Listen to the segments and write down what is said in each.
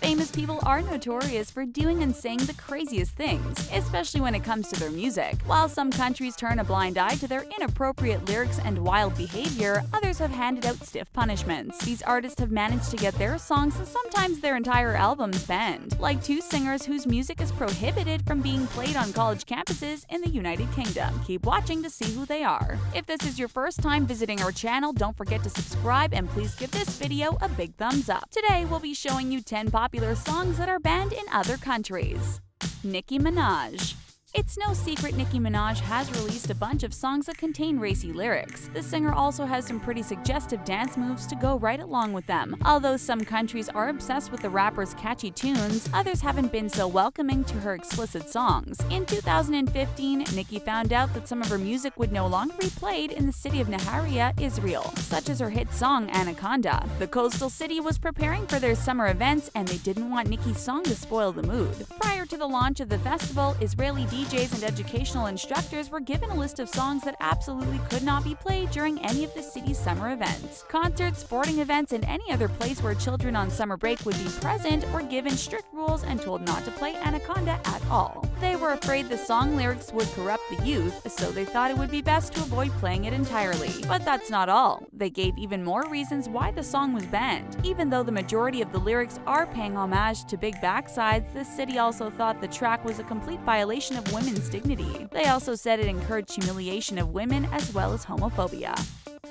Famous people are notorious for doing and saying the craziest things, especially when it comes to their music. While some countries turn a blind eye to their inappropriate lyrics and wild behavior, others have handed out stiff punishments. These artists have managed to get their songs and sometimes their entire albums banned, like two singers whose music is prohibited from being played on college campuses in the United Kingdom. Keep watching to see who they are. If this is your first time visiting our channel, don't forget to subscribe and please give this video a big thumbs up. Today, we'll be showing you 10 popular songs that are banned in other countries. Nicki Minaj. It's no secret Nicki Minaj has released a bunch of songs that contain racy lyrics. The singer also has some pretty suggestive dance moves to go right along with them. Although some countries are obsessed with the rapper's catchy tunes, others haven't been so welcoming to her explicit songs. In 2015, Nicki found out that some of her music would no longer be played in the city of Nahariya, Israel, such as her hit song Anaconda. The coastal city was preparing for their summer events and they didn't want Nicki's song to spoil the mood. Prior to the launch of the festival, Israeli DJs and educational instructors were given a list of songs that absolutely could not be played during any of the city's summer events. Concerts, sporting events, and any other place where children on summer break would be present were given strict rules and told not to play Anaconda at all. They were afraid the song lyrics would corrupt the youth, so they thought it would be best to avoid playing it entirely. But that's not all. They gave even more reasons why the song was banned. Even though the majority of the lyrics are paying homage to big backsides, the city also thought the track was a complete violation of women's dignity. They also said it encouraged humiliation of women as well as homophobia.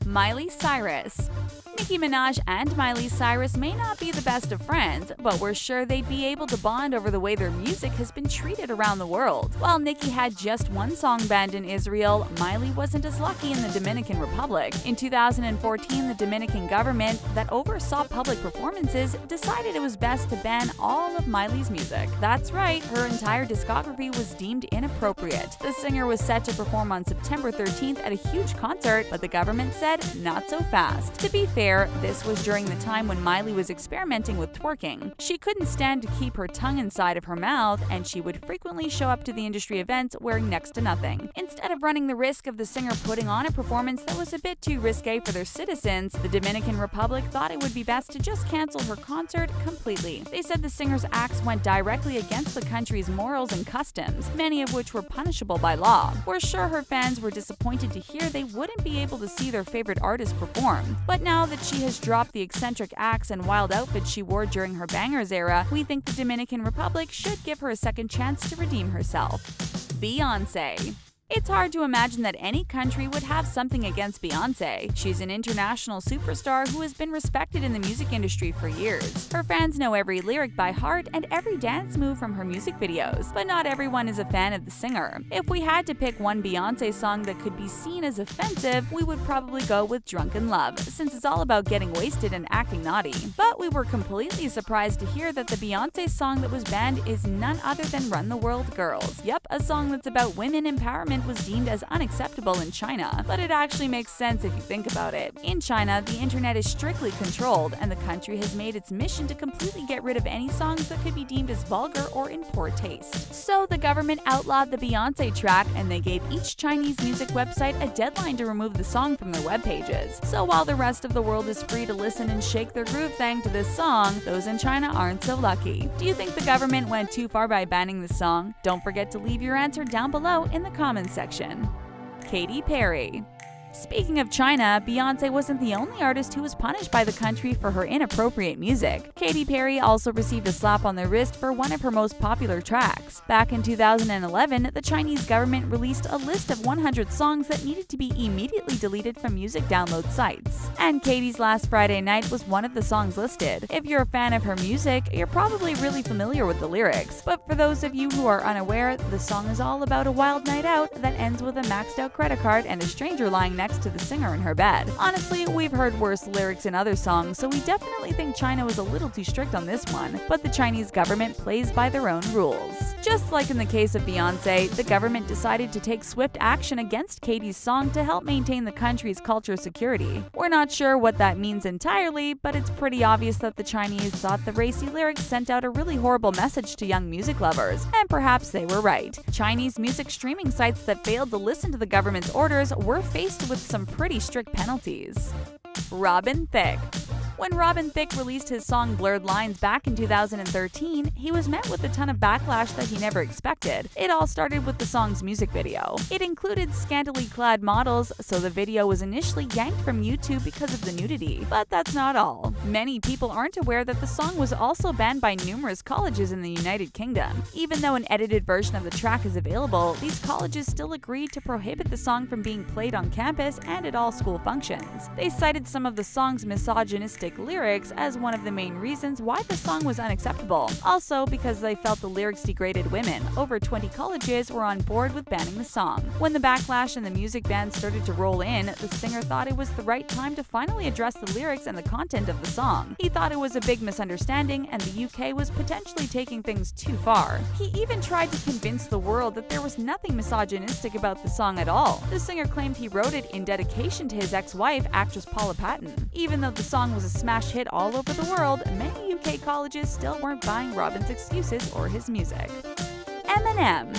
Miley Cyrus. Nicki Minaj and Miley Cyrus may not be the best of friends, but we're sure they'd be able to bond over the way their music has been treated around the world. While Nicki had just one song banned in Israel, Miley wasn't as lucky in the Dominican Republic. In 2014, the Dominican government that oversaw public performances decided it was best to ban all of Miley's music. That's right, her entire discography was deemed inappropriate. The singer was set to perform on September 13th at a huge concert, but the government said not so fast. To be fair, this was during the time when Miley was experimenting with twerking. She couldn't stand to keep her tongue inside of her mouth, and she would frequently show up to the industry events wearing next to nothing. Instead of running the risk of the singer putting on a performance that was a bit too risque for their citizens, the Dominican Republic thought it would be best to just cancel her concert completely. They said the singer's acts went directly against the country's morals and customs, many of which were punishable by law. We're sure her fans were disappointed to hear they wouldn't be able to see their favorite artist perform. But now that she has dropped the eccentric acts and wild outfits she wore during her bangers era, we think the Dominican Republic should give her a second chance to redeem herself. Beyoncé. It's hard to imagine that any country would have something against Beyoncé. She's an international superstar who has been respected in the music industry for years. Her fans know every lyric by heart and every dance move from her music videos, but not everyone is a fan of the singer. If we had to pick one Beyoncé song that could be seen as offensive, we would probably go with Drunken Love, since it's all about getting wasted and acting naughty. But we were completely surprised to hear that the Beyoncé song that was banned is none other than Run the World Girls. Yep, a song that's about women empowerment was deemed as unacceptable in China, but it actually makes sense if you think about it. In China, the internet is strictly controlled, and the country has made its mission to completely get rid of any songs that could be deemed as vulgar or in poor taste. So the government outlawed the Beyoncé track, and they gave each Chinese music website a deadline to remove the song from their web pages. So while the rest of the world is free to listen and shake their groove thanks to this song, those in China aren't so lucky. Do you think the government went too far by banning the song? Don't forget to leave your answer down below in the comments section. Katy Perry. Speaking of China, Beyoncé wasn't the only artist who was punished by the country for her inappropriate music. Katy Perry also received a slap on the wrist for one of her most popular tracks. Back in 2011, the Chinese government released a list of 100 songs that needed to be immediately deleted from music download sites. And Katy's Last Friday Night was one of the songs listed. If you're a fan of her music, you're probably really familiar with the lyrics. But for those of you who are unaware, the song is all about a wild night out that ends with a maxed out credit card and a stranger lying next to the singer in her bed. Honestly, we've heard worse lyrics in other songs, so we definitely think China was a little too strict on this one, but the Chinese government plays by their own rules. Just like in the case of Beyoncé, the government decided to take swift action against Katy's song to help maintain the country's culture security. We're not sure what that means entirely, but it's pretty obvious that the Chinese thought the racy lyrics sent out a really horrible message to young music lovers, and perhaps they were right. Chinese music streaming sites that failed to listen to the government's orders were faced with some pretty strict penalties. Robin Thicke. When Robin Thicke released his song Blurred Lines back in 2013, he was met with a ton of backlash that he never expected. It all started with the song's music video. It included scantily clad models, so the video was initially yanked from YouTube because of the nudity. But that's not all. Many people aren't aware that the song was also banned by numerous colleges in the United Kingdom. Even though an edited version of the track is available, these colleges still agreed to prohibit the song from being played on campus and at all school functions. They cited some of the song's misogynistic lyrics as one of the main reasons why the song was unacceptable. Also, because they felt the lyrics degraded women, over 20 colleges were on board with banning the song. When the backlash and the music ban started to roll in, the singer thought it was the right time to finally address the lyrics and the content of the song. He thought it was a big misunderstanding and the UK was potentially taking things too far. He even tried to convince the world that there was nothing misogynistic about the song at all. The singer claimed he wrote it in dedication to his ex-wife, actress Paula Patton. Even though the song was a smash hit all over the world, many UK colleges still weren't buying Robin's excuses or his music. Eminem.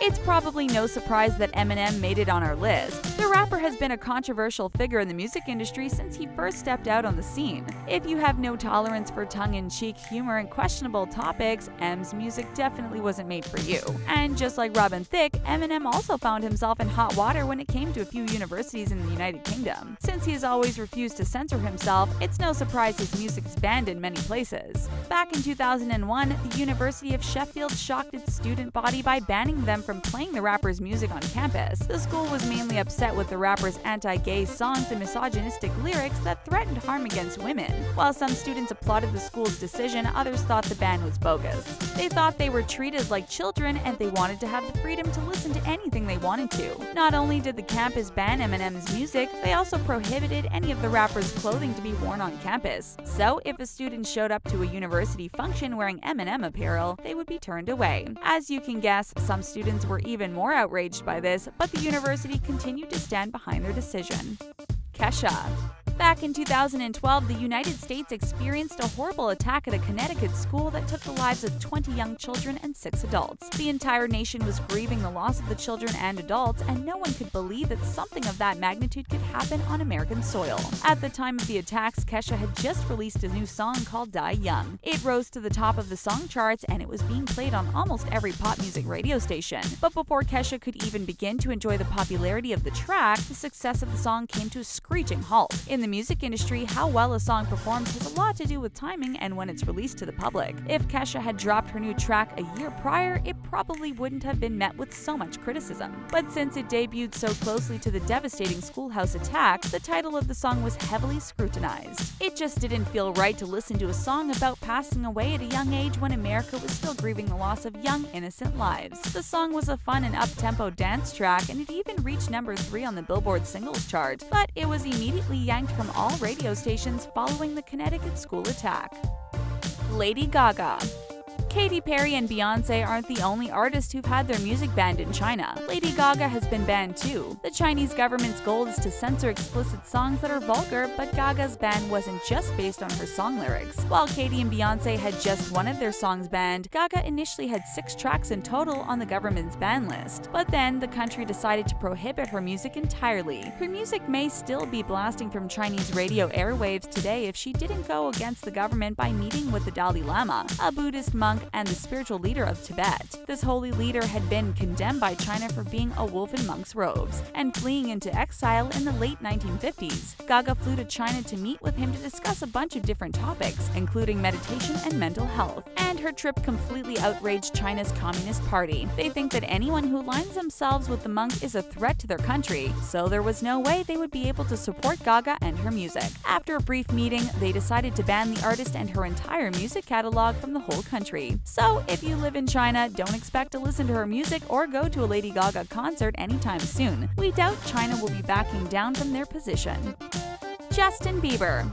It's probably no surprise that Eminem made it on our list. The rapper has been a controversial figure in the music industry since he first stepped out on the scene. If you have no tolerance for tongue-in-cheek humor and questionable topics, M's music definitely wasn't made for you. And just like Robin Thicke, Eminem also found himself in hot water when it came to a few universities in the United Kingdom. Since he has always refused to censor himself, it's no surprise his music is banned in many places. Back in 2001, the University of Sheffield shocked its student body by banning them from playing the rapper's music on campus. The school was mainly upset with the rapper's anti-gay songs and misogynistic lyrics that threatened harm against women. While some students applauded the school's decision, others thought the ban was bogus. They thought they were treated like children and they wanted to have the freedom to listen to anything they wanted to. Not only did the campus ban Eminem's music, they also prohibited any of the rapper's clothing to be worn on campus. So if a student showed up to a university function wearing Eminem apparel, they would be turned away. As you can guess, some students were even more outraged by this, but the university continued to stand behind their decision. Kesha. Back in 2012, the United States experienced a horrible attack at a Connecticut school that took the lives of 20 young children and 6 adults. The entire nation was grieving the loss of the children and adults, and no one could believe that something of that magnitude could happen on American soil. At the time of the attacks, Kesha had just released a new song called Die Young. It rose to the top of the song charts, and it was being played on almost every pop music radio station. But before Kesha could even begin to enjoy the popularity of the track, the success of the song came to a screeching halt. In the music industry, how well a song performs has a lot to do with timing and when it's released to the public. If Kesha had dropped her new track a year prior, it probably wouldn't have been met with so much criticism. But since it debuted so closely to the devastating schoolhouse attack, the title of the song was heavily scrutinized. It just didn't feel right to listen to a song about passing away at a young age when America was still grieving the loss of young, innocent lives. The song was a fun and up-tempo dance track, and it even reached number 3 on the Billboard singles chart, but it was immediately yanked from all radio stations following the Connecticut school attack. Lady Gaga. Katy Perry and Beyoncé aren't the only artists who've had their music banned in China. Lady Gaga has been banned too. The Chinese government's goal is to censor explicit songs that are vulgar, but Gaga's ban wasn't just based on her song lyrics. While Katy and Beyoncé had just one of their songs banned, Gaga initially had 6 tracks in total on the government's ban list. But then, the country decided to prohibit her music entirely. Her music may still be blasting from Chinese radio airwaves today if she didn't go against the government by meeting with the Dalai Lama, a Buddhist monk and the spiritual leader of Tibet. This holy leader had been condemned by China for being a wolf in monk's robes and fleeing into exile in the late 1950s. Gaga flew to China to meet with him to discuss a bunch of different topics, including meditation and mental health. And her trip completely outraged China's Communist Party. They think that anyone who aligns themselves with the monk is a threat to their country, so there was no way they would be able to support Gaga and her music. After a brief meeting, they decided to ban the artist and her entire music catalog from the whole country. So, if you live in China, don't expect to listen to her music or go to a Lady Gaga concert anytime soon. We doubt China will be backing down from their position. Justin Bieber.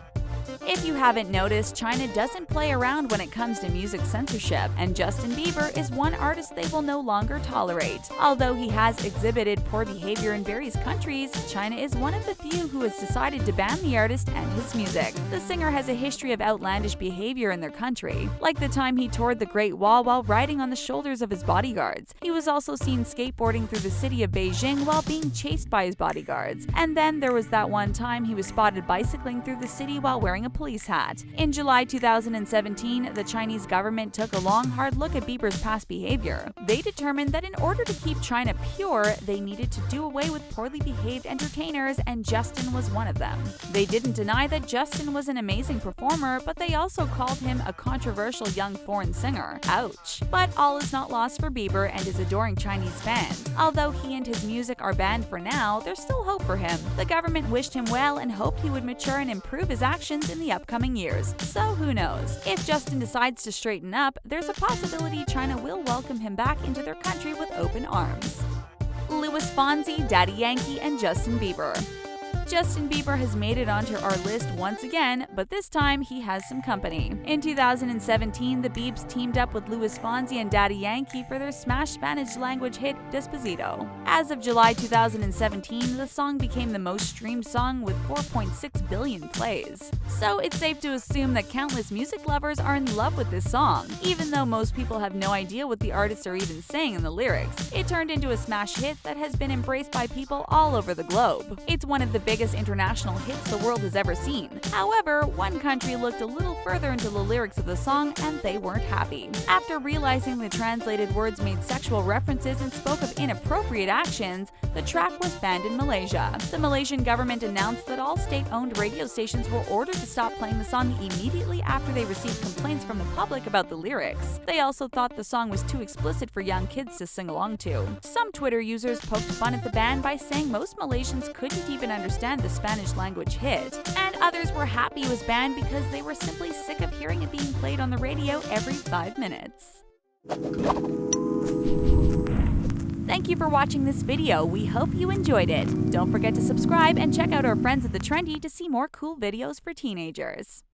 If you haven't noticed, China doesn't play around when it comes to music censorship, and Justin Bieber is one artist they will no longer tolerate. Although he has exhibited poor behavior in various countries, China is one of the few who has decided to ban the artist and his music. The singer has a history of outlandish behavior in their country, like the time he toured the Great Wall while riding on the shoulders of his bodyguards. He was also seen skateboarding through the city of Beijing while being chased by his bodyguards. And then there was that one time he was spotted bicycling through the city while wearing a police hat. In July 2017, the Chinese government took a long, hard look at Bieber's past behavior. They determined that in order to keep China pure, they needed to do away with poorly behaved entertainers, and Justin was one of them. They didn't deny that Justin was an amazing performer, but they also called him a controversial young foreign singer. Ouch. But all is not lost for Bieber and his adoring Chinese fans. Although he and his music are banned for now, there's still hope for him. The government wished him well and hoped he would mature and improve his actions in the upcoming years. So who knows? If Justin decides to straighten up, there's a possibility China will welcome him back into their country with open arms. Luis Fonsi, Daddy Yankee, and Justin Bieber. Justin Bieber has made it onto our list once again, but this time he has some company. In 2017, the Biebs teamed up with Luis Fonsi and Daddy Yankee for their smash Spanish-language hit Despacito. As of July 2017, the song became the most streamed song with 4.6 billion plays. So it's safe to assume that countless music lovers are in love with this song. Even though most people have no idea what the artists are even saying in the lyrics, it turned into a smash hit that has been embraced by people all over the globe. It's one of the biggest international hits the world has ever seen. However, one country looked a little further into the lyrics of the song and they weren't happy. After realizing the translated words made sexual references and spoke of inappropriate actions, the track was banned in Malaysia. The Malaysian government announced that all state-owned radio stations were ordered to stop playing the song immediately after they received complaints from the public about the lyrics. They also thought the song was too explicit for young kids to sing along to. Some Twitter users poked fun at the ban by saying most Malaysians couldn't even understand the Spanish-language hit, and others were happy it was banned because they were simply sick of hearing it being played on the radio every 5 minutes. Thank you for watching this video. We hope you enjoyed it. Don't forget to subscribe and check out our friends at The Trendy to see more cool videos for teenagers.